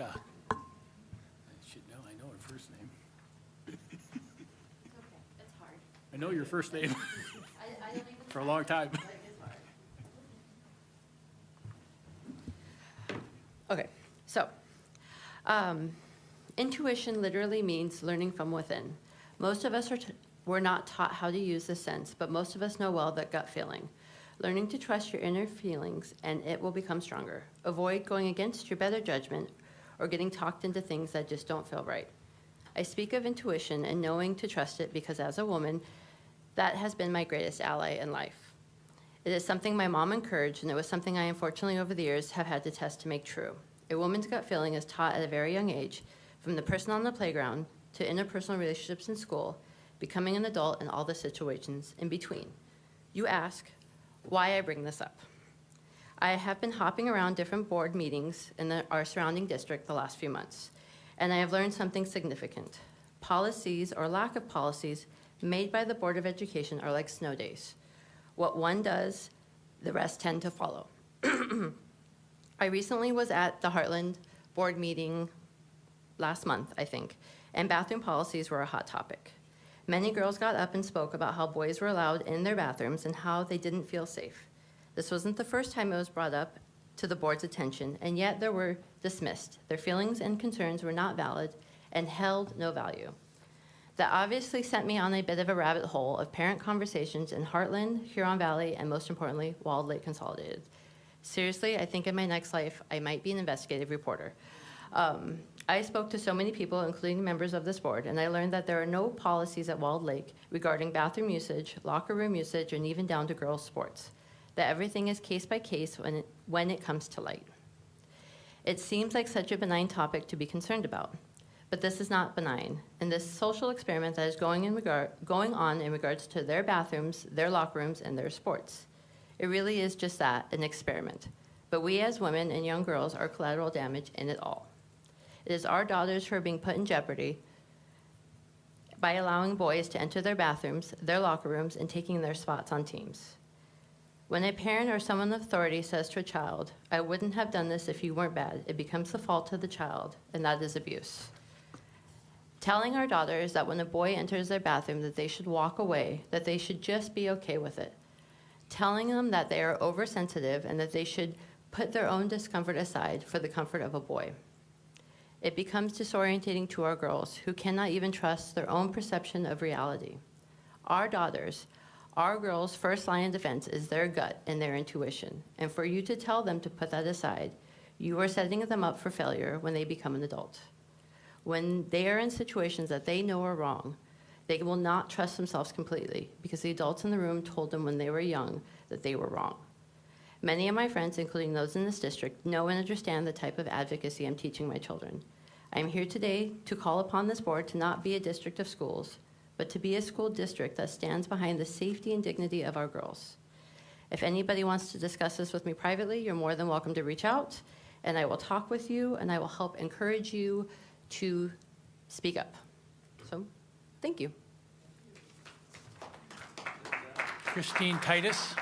Rebecca. I should know, I know her first name. It's okay, it's hard. I know your first name I don't even. for a long time. Like, it's hard. Okay, so, intuition literally means learning from within. Most of us we're not taught how to use this sense, but most of us know well that gut feeling. Learning to trust your inner feelings and it will become stronger. Avoid going against your better judgment or getting talked into things that just don't feel right. I speak of intuition and knowing to trust it because as a woman, that has been my greatest ally in life. It is something my mom encouraged, and it was something I unfortunately over the years have had to test to make true. A woman's gut feeling is taught at a very young age, from the person on the playground to interpersonal relationships in school, becoming an adult, and all the situations in between. You ask why I bring this up. I have been hopping around different board meetings in our surrounding district the last few months, and I have learned something significant. Policies or lack of policies made by the Board of Education are like snow days. What one does, the rest tend to follow. I recently was at the Heartland board meeting last month, I think, and bathroom policies were a hot topic. Many girls got up and spoke about how boys were allowed in their bathrooms and how they didn't feel safe. This wasn't the first time it was brought up to the board's attention, and yet they were dismissed. Their feelings and concerns were not valid and held no value. That obviously sent me on a bit of a rabbit hole of parent conversations in Heartland, Huron Valley, and most importantly, Walled Lake Consolidated. Seriously, I think in my next life, I might be an investigative reporter. I spoke to so many people, including members of this board, and I learned that there are no policies at Walled Lake regarding bathroom usage, locker room usage, and even down to girls' sports. That everything is case by case when it comes to light. It seems like such a benign topic to be concerned about, but this is not benign. And this social experiment that is going on in regards to their bathrooms, their locker rooms, and their sports. It really is just that, an experiment. But we as women and young girls are collateral damage in it all. It is our daughters who are being put in jeopardy by allowing boys to enter their bathrooms, their locker rooms, and taking their spots on teams. When a parent or someone of authority says to a child, "I wouldn't have done this if you weren't bad," it becomes the fault of the child, and that is abuse. Telling our daughters that when a boy enters their bathroom that they should walk away, that they should just be okay with it. Telling them that they are oversensitive and that they should put their own discomfort aside for the comfort of a boy. It becomes disorientating to our girls who cannot even trust their own perception of reality. Our daughters, our girls' first line of defense is their gut and their intuition. And for you to tell them to put that aside, you are setting them up for failure when they become an adult. When they are in situations that they know are wrong, they will not trust themselves completely because the adults in the room told them when they were young that they were wrong. Many of my friends, including those in this district, know and understand the type of advocacy I'm teaching my children. I am here today to call upon this board to not be a district of schools, but to be a school district that stands behind the safety and dignity of our girls. If anybody wants to discuss this with me privately, you're more than welcome to reach out, and I will talk with you, and I will help encourage you to speak up. So, thank you. Christine Titus.